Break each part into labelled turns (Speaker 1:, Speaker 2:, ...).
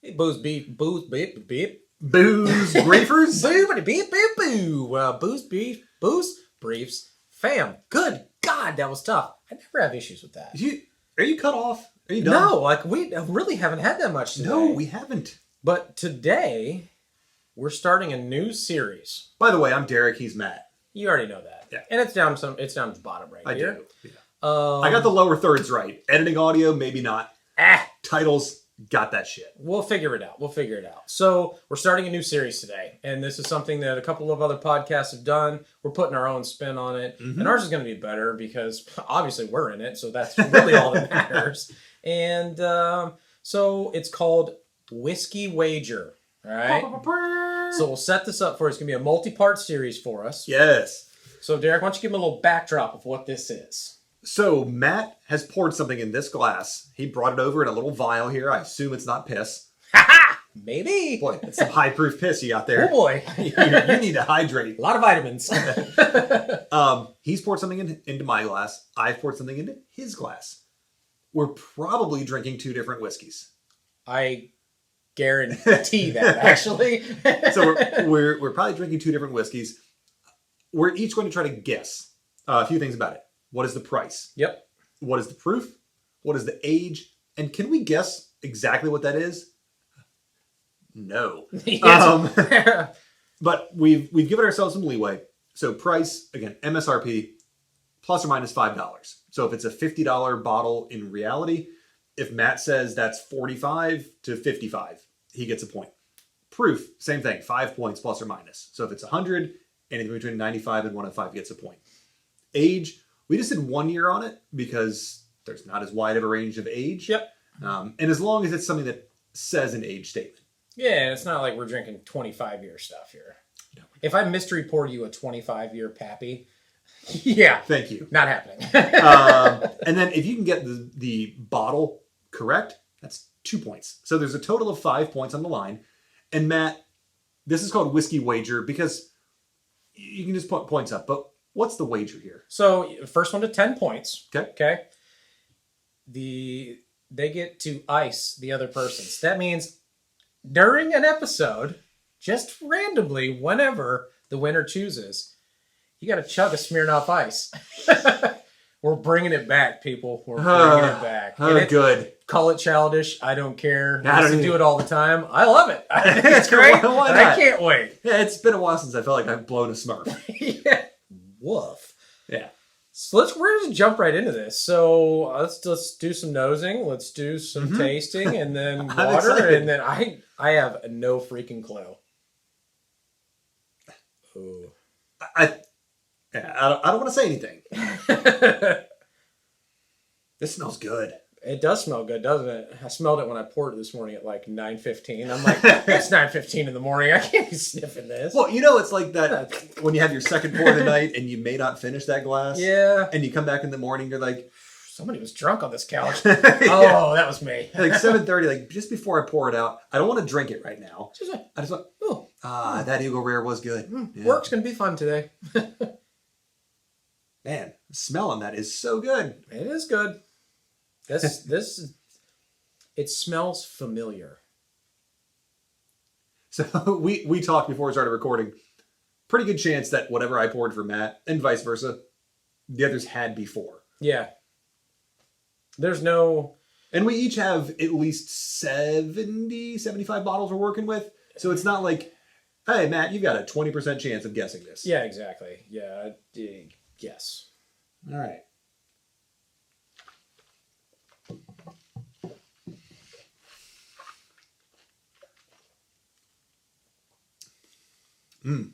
Speaker 1: Hey, beep, beep.
Speaker 2: Booze briefers?
Speaker 1: Boobity beep, beep, boo. Booze briefs. Fam, good God, that was tough. I never have issues with that.
Speaker 2: Are you cut off? Are you done?
Speaker 1: No, like we really haven't had that much today.
Speaker 2: No, we haven't.
Speaker 1: But today, we're starting a new series.
Speaker 2: By the way, I'm Derek. He's Matt.
Speaker 1: You already know that.
Speaker 2: Yeah.
Speaker 1: And it's down the bottom right here.
Speaker 2: I do. Yeah. I got the lower thirds right. Editing audio, maybe not. Titles, got that shit.
Speaker 1: We'll figure it out. So we're starting a new series today. And this is something that a couple of other podcasts have done. We're putting our own spin on it. Mm-hmm. And ours is going to be better because obviously we're in it. So that's really all that matters. And so it's called Whiskey Wager. All right. So we'll set this up for you. It's going to be a multi-part series for us.
Speaker 2: Yes.
Speaker 1: So Derek, why don't you give me a little backdrop of what this is?
Speaker 2: So Matt has poured something in this glass. He brought it over in a little vial here. I assume it's not piss.
Speaker 1: Maybe.
Speaker 2: Boy, it's some high-proof piss you got there.
Speaker 1: Oh boy.
Speaker 2: You need to hydrate.
Speaker 1: A lot of vitamins.
Speaker 2: He's poured something into my glass. I've poured something into his glass. We're probably drinking two different whiskeys.
Speaker 1: I guarantee that, actually.
Speaker 2: So we're probably drinking two different whiskeys. We're each going to try to guess a few things about it. What is the price?
Speaker 1: Yep.
Speaker 2: What is the proof? What is the age? And can we guess exactly what that is? No. But we've given ourselves some leeway. So price, again, MSRP, plus or minus $5. So if it's a $50 bottle in reality, if Matt says that's $45 to $55, he gets a point. Proof, same thing, 5 points plus or minus. So if it's 100, anything between 95 and 105 gets a point. Age, we just did 1 year on it because there's not as wide of a range of age.
Speaker 1: Yep.
Speaker 2: And as long as it's something that says an age statement.
Speaker 1: Yeah, and it's not like we're drinking 25-year stuff here. No. If I mystery poured you a 25-year Pappy, yeah.
Speaker 2: Thank you.
Speaker 1: Not happening.
Speaker 2: And then if you can get the bottle correct, that's 2 points. So there's a total of 5 points on the line. And Matt, this is called Whiskey Wager because you can just put points up. But what's the wager here?
Speaker 1: So first one to 10 points.
Speaker 2: Okay.
Speaker 1: They get to ice the other person's. That means during an episode, just randomly, whenever the winner chooses, you got to chug a Smirnoff Ice. We're bringing it back, people. We're bringing it back.
Speaker 2: Good.
Speaker 1: Call it childish. I don't care.
Speaker 2: I
Speaker 1: used to do it all the time. I love it. I think it's great.
Speaker 2: Why not?
Speaker 1: I can't wait.
Speaker 2: Yeah, it's been a while since I felt like I've blown a Smurf.
Speaker 1: Yeah. Woof.
Speaker 2: Yeah.
Speaker 1: So we're just jump right into this. So let's do some nosing. Let's do some tasting, and then water, and then I have no freaking clue. Ooh.
Speaker 2: I don't want to say anything. This smells good.
Speaker 1: It does smell good, doesn't it? I smelled it when I poured it this morning at like 9:15. I'm like, it's 9:15 in the morning. I can't be sniffing this.
Speaker 2: Well, it's like that when you have your second pour of the night and you may not finish that glass.
Speaker 1: Yeah.
Speaker 2: And you come back in the morning, you're like,
Speaker 1: somebody was drunk on this couch.
Speaker 2: Yeah.
Speaker 1: Oh, that was me.
Speaker 2: Like 7:30, like just before I pour it out, I don't want to drink it right now. I just want, that Eagle Rare was good.
Speaker 1: Yeah. Work's going to be fun today.
Speaker 2: Man, the smell on that is so good.
Speaker 1: It is good. It smells familiar.
Speaker 2: So we talked before we started recording. Pretty good chance that whatever I poured for Matt and vice versa, the others had before.
Speaker 1: Yeah. There's no...
Speaker 2: And we each have at least 70, 75 bottles we're working with. So it's not like, hey, Matt, you've got a 20% chance of guessing this.
Speaker 1: Yeah, exactly. Yeah. Yes.
Speaker 2: All right. Ooh.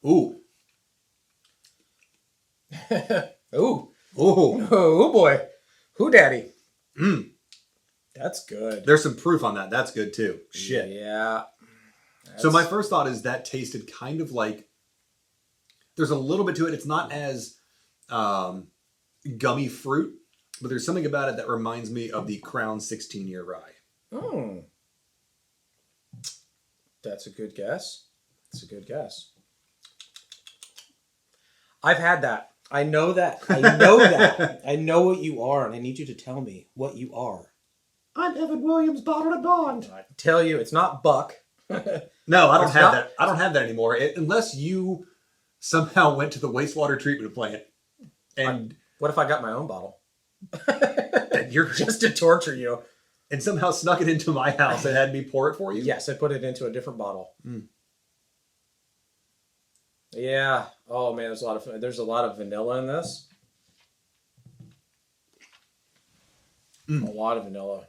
Speaker 1: Ooh.
Speaker 2: Ooh.
Speaker 1: Oh, boy. Who daddy? That's good.
Speaker 2: There's some proof on that. That's good too. Shit.
Speaker 1: Yeah.
Speaker 2: So my first thought is that tasted kind of like, there's a little bit to it. It's not as gummy fruit, but there's something about it that reminds me of the Crown 16-year rye.
Speaker 1: Oh. That's a good guess. I've had that. I know that. I know that. I know what you are, and I need you to tell me what you are.
Speaker 2: I'm Evan Williams, bottled and bond.
Speaker 1: I tell you, it's not Buck.
Speaker 2: No, I don't have that. I don't have that anymore. Unless you somehow went to the wastewater treatment plant and
Speaker 1: What if I got my own bottle?
Speaker 2: you're
Speaker 1: Just to torture you.
Speaker 2: and somehow snuck it into my house and had me pour it for you?
Speaker 1: Yes, I put it into a different bottle. Yeah. Oh man, there's a lot of vanilla in this. A lot of vanilla.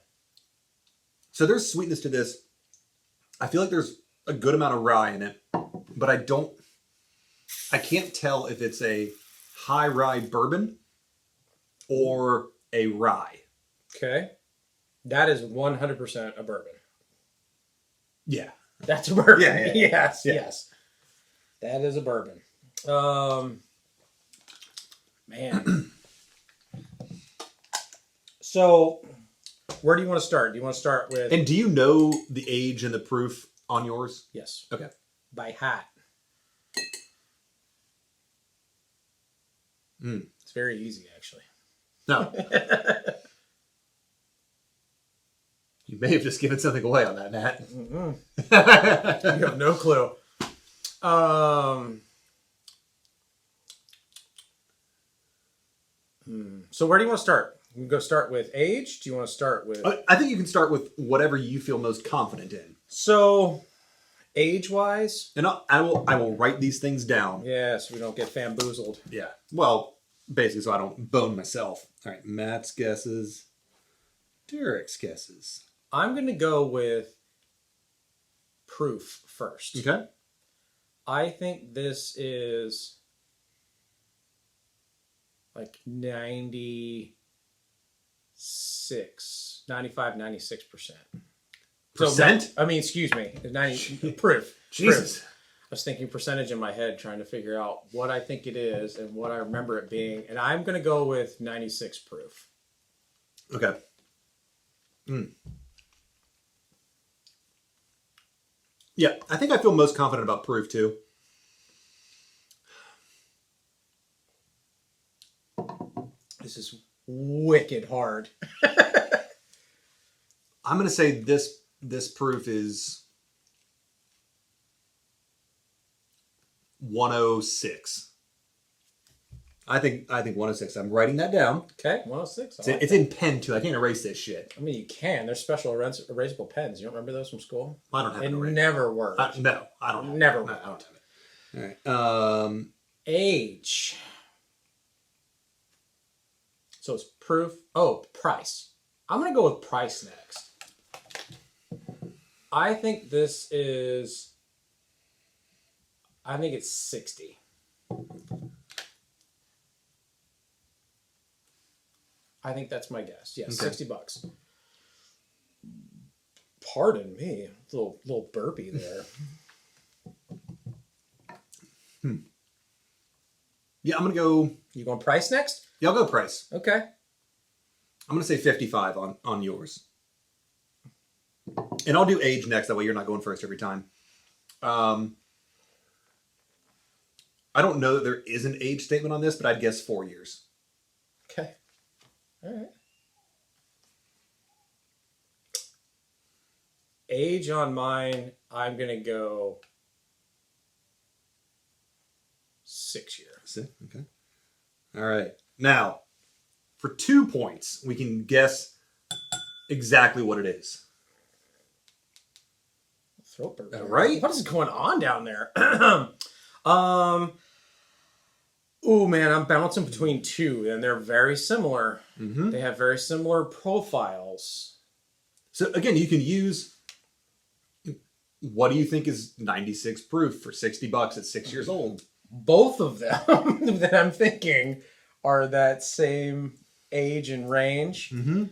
Speaker 2: So there's sweetness to this. I feel like there's a good amount of rye in it, but I can't tell if it's a high rye bourbon or a rye.
Speaker 1: Okay. That is 100% a bourbon.
Speaker 2: Yeah.
Speaker 1: That's a bourbon.
Speaker 2: Yeah.
Speaker 1: Yes,
Speaker 2: Yeah.
Speaker 1: yes. That is a bourbon. Man. So, where do you want to start? Do you want to start with...
Speaker 2: And do you know the age and the proof on yours?
Speaker 1: Yes.
Speaker 2: Okay.
Speaker 1: By hat. It's very easy, actually.
Speaker 2: No. You may have just given something away on that, Matt.
Speaker 1: You have no clue. So where do you want to start? You can go start with age. Do you want to start with...
Speaker 2: I think you can start with whatever you feel most confident in.
Speaker 1: So, age-wise...
Speaker 2: And I will write these things down.
Speaker 1: Yeah, so we don't get bamboozled.
Speaker 2: Yeah. Well, basically so I don't bone myself. All right, Matt's guesses. Derek's guesses.
Speaker 1: I'm going to go with proof first.
Speaker 2: Okay.
Speaker 1: I think this is like 95, 96%.
Speaker 2: Percent?
Speaker 1: So, I mean, excuse me. 90, proof.
Speaker 2: Jesus.
Speaker 1: Proof. I was thinking percentage in my head, trying to figure out what I think it is and what I remember it being. And I'm going to go with 96 proof.
Speaker 2: Okay. Yeah, I think I feel most confident about proof too.
Speaker 1: This is wicked hard.
Speaker 2: I'm going to say this proof is 106. I think 106. I'm writing that down.
Speaker 1: Okay, 106.
Speaker 2: It's in pen too. I can't erase this shit.
Speaker 1: I mean, you can. There's special erasable pens. You don't remember those from school?
Speaker 2: I don't have
Speaker 1: it.
Speaker 2: It
Speaker 1: Never worked.
Speaker 2: No, I don't.
Speaker 1: Never
Speaker 2: No,
Speaker 1: worked.
Speaker 2: I don't have it. All right.
Speaker 1: Age. So it's proof. Oh, price. I'm going to go with price next. I think this is... I think it's 60. I think that's my guess. Yeah,
Speaker 2: Okay.
Speaker 1: $60. Pardon me. Little burpee there.
Speaker 2: Yeah, I'm gonna go.
Speaker 1: You going price next?
Speaker 2: Yeah, I'll go price.
Speaker 1: Okay.
Speaker 2: I'm gonna say 55 on yours, and I'll do age next. That way, you're not going first every time. I don't know that there is an age statement on this, but I'd guess 4 years.
Speaker 1: Okay. All right. Age on mine, I'm going to go 6 years.
Speaker 2: Okay. All right. Now, for 2 points, we can guess exactly what it is.
Speaker 1: Throat burp.
Speaker 2: All right.
Speaker 1: What is going on down there? Oh man, I'm bouncing between two, and they're very similar.
Speaker 2: Mm-hmm.
Speaker 1: They have very similar profiles.
Speaker 2: So again, you can use. What do you think is 96 proof for $60 at 6 years old?
Speaker 1: Both of them that I'm thinking are that same age and range.
Speaker 2: Mm-hmm.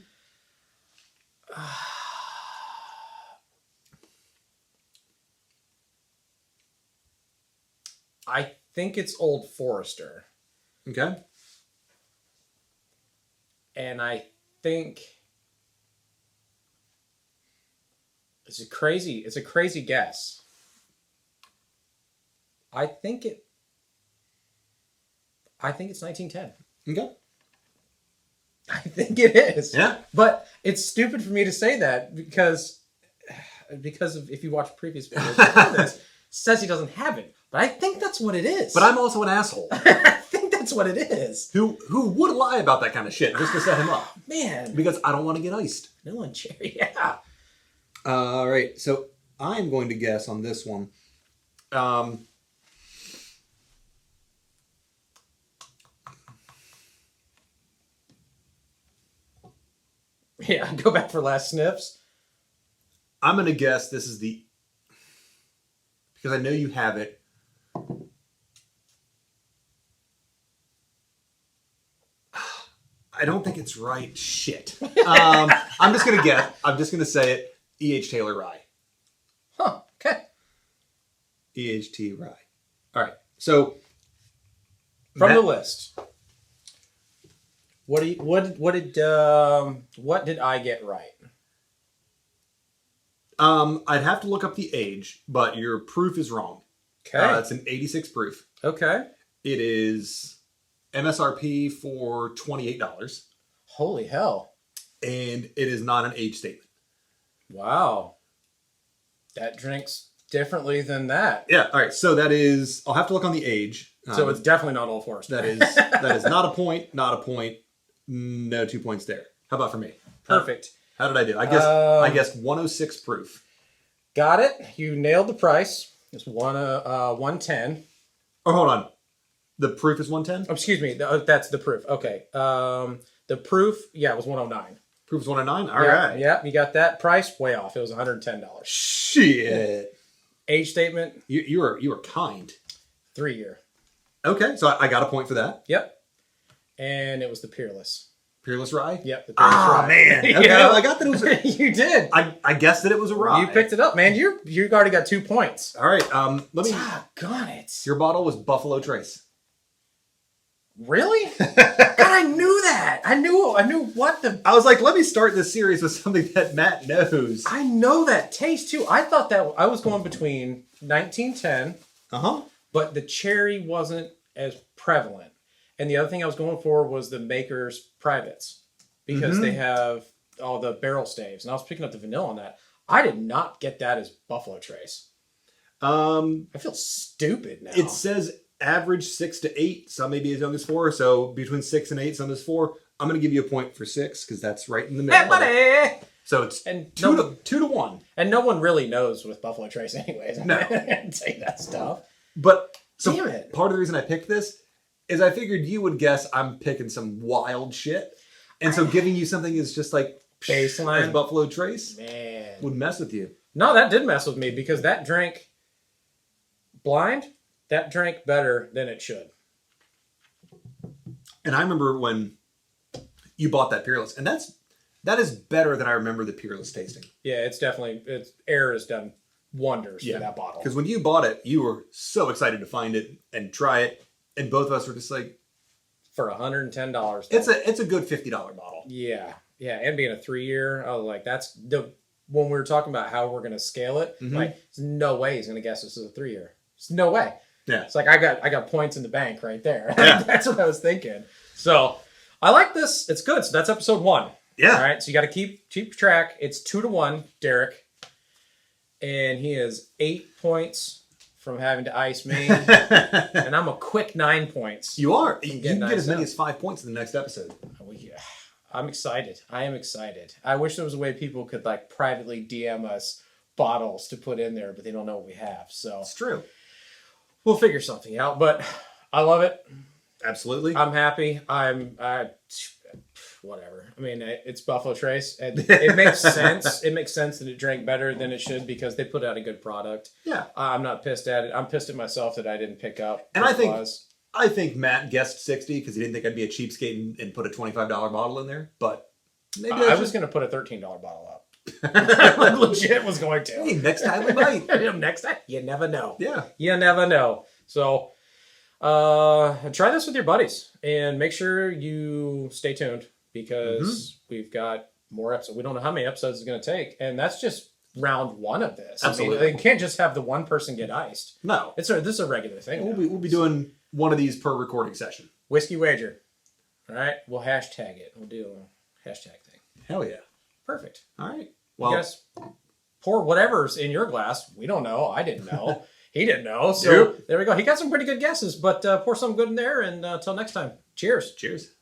Speaker 1: I think it's Old Forester.
Speaker 2: Okay.
Speaker 1: And I think it's a crazy guess. I think it's 1910.
Speaker 2: Okay.
Speaker 1: I think it is.
Speaker 2: Yeah.
Speaker 1: But it's stupid for me to say that because of if you watch previous videos before this, says he doesn't have it. But I think that's what it is.
Speaker 2: But I'm also an asshole.
Speaker 1: I think that's what it is.
Speaker 2: Who would lie about that kind of shit just to set him up.
Speaker 1: Man.
Speaker 2: Because I don't want to get iced.
Speaker 1: No one cherry. Yeah.
Speaker 2: All right. So I'm going to guess on this one.
Speaker 1: Yeah, go back for last sniffs.
Speaker 2: I'm going to guess this is the... Because I know you have it. I don't think it's right. Shit. I'm just going to guess. I'm just going to say it. E.H. Taylor Rye.
Speaker 1: Huh. Okay.
Speaker 2: E.H.T. Rye. All right. So...
Speaker 1: From the list. What did I get right?
Speaker 2: I'd have to look up the age, but your proof is wrong.
Speaker 1: Okay.
Speaker 2: It's an 86 proof.
Speaker 1: Okay.
Speaker 2: It is MSRP for $28.
Speaker 1: Holy hell.
Speaker 2: And it is not an age statement.
Speaker 1: Wow. That drinks differently than that.
Speaker 2: Yeah. All right. So that is, I'll have to look on the age.
Speaker 1: So it's definitely not Old Forester.
Speaker 2: That is not a point, not a point. No 2 points there. How about for me?
Speaker 1: Perfect.
Speaker 2: How did I do? I guessed 106 proof.
Speaker 1: Got it. You nailed the price. It's 110.
Speaker 2: Oh, hold on. The proof is 110?
Speaker 1: Oh, excuse me. That's the proof. Okay. The proof, yeah, it was 109.
Speaker 2: Proof is 109? All
Speaker 1: yeah,
Speaker 2: right.
Speaker 1: Yeah, you got that. Price, way off. It was $110.
Speaker 2: Shit.
Speaker 1: Age statement?
Speaker 2: You were kind.
Speaker 1: 3 year.
Speaker 2: Okay, so I got a point for that.
Speaker 1: Yep. And it was the Peerless.
Speaker 2: Peerless Rye?
Speaker 1: Yep. The Peerless Rye.
Speaker 2: Man. Okay,
Speaker 1: Yeah.
Speaker 2: I got that it was a...
Speaker 1: You did.
Speaker 2: I guessed that it was a rye.
Speaker 1: You picked it up, man. You already got 2 points.
Speaker 2: All right, let me...
Speaker 1: Doggone it.
Speaker 2: Your bottle was Buffalo Trace.
Speaker 1: Really? God, I knew that. I knew what the...
Speaker 2: I was like, let me start this series with something that Matt knows.
Speaker 1: I know that taste, too. I thought that... I was going between 1910...
Speaker 2: Uh-huh.
Speaker 1: But the cherry wasn't as prevalent. And the other thing I was going for was the Maker's Privates. Because they have all the barrel staves. And I was picking up the vanilla on that. I did not get that as Buffalo Trace. I feel stupid now.
Speaker 2: It says average 6 to 8. Some may be as young as 4. So between 6 and 8, some is 4. I'm going to give you a point for 6 because that's right in the middle.
Speaker 1: Hey, buddy!
Speaker 2: So it's
Speaker 1: and
Speaker 2: 2 to 1.
Speaker 1: And no one really knows with Buffalo Trace anyways.
Speaker 2: No.
Speaker 1: I say that stuff.
Speaker 2: But so
Speaker 1: damn it.
Speaker 2: Part of the reason I picked this is I figured you would guess I'm picking some wild shit. And so giving you something is just like
Speaker 1: baseline
Speaker 2: as Buffalo Trace,
Speaker 1: man,
Speaker 2: would mess with you.
Speaker 1: No, that did mess with me because that drank blind, that drank better than it should.
Speaker 2: And I remember when you bought that Peerless, and that is better than I remember the Peerless tasting.
Speaker 1: Yeah, it's air has done wonders for that bottle.
Speaker 2: Because when you bought it, you were so excited to find it and try it, and both of us were just like,
Speaker 1: for $110.
Speaker 2: It's a good $50 bottle.
Speaker 1: Yeah, and being a 3 year, I was like, that's the when we were talking about how we're gonna scale it. Like, there's no way he's gonna guess this is a 3 year. There's no way.
Speaker 2: Yeah,
Speaker 1: it's like I got points in the bank right there.
Speaker 2: Yeah.
Speaker 1: That's what I was thinking. So I like this. It's good. So that's episode 1.
Speaker 2: Yeah.
Speaker 1: All right. So you got to keep track. It's 2 to 1, Derek. And he is 8 points from having to ice me. And I'm a quick 9 points.
Speaker 2: You are. You can get as many
Speaker 1: up.
Speaker 2: as 5 points in the next episode.
Speaker 1: I'm excited. I am excited. I wish there was a way people could like privately DM us bottles to put in there, but they don't know what we have. So
Speaker 2: it's true.
Speaker 1: We'll figure something out. But I love it.
Speaker 2: Absolutely.
Speaker 1: I'm happy. Whatever. I mean, it's Buffalo Trace. And it makes sense. It makes sense that it drank better than it should because they put out a good product.
Speaker 2: Yeah.
Speaker 1: I'm not pissed at it. I'm pissed at myself that I didn't pick up.
Speaker 2: And I think Matt guessed 60 because he didn't think I'd be a cheapskate and put a $25 bottle in there. But maybe
Speaker 1: I was going to put a $13 bottle up. I legit was going to.
Speaker 2: Hey, next time we might.
Speaker 1: Next time, you never know.
Speaker 2: Yeah.
Speaker 1: You never know. So, try this with your buddies and make sure you stay tuned because we've got more episodes. We don't know how many episodes it's going to take, and that's just round 1 of this.
Speaker 2: Absolutely.
Speaker 1: I mean, they can't just have the one person get iced.
Speaker 2: No.
Speaker 1: This is a regular thing.
Speaker 2: We'll be doing one of these per recording session.
Speaker 1: Whiskey wager. All right, we'll hashtag it. We'll do a hashtag thing.
Speaker 2: Hell yeah.
Speaker 1: Perfect.
Speaker 2: All right.
Speaker 1: Well,
Speaker 2: Well,
Speaker 1: you guys pour whatever's in your glass. We don't know. I didn't know. He didn't know. So
Speaker 2: Nope.
Speaker 1: there we go. He got some pretty good guesses, but pour some good in there. And until next time, cheers.
Speaker 2: cheers.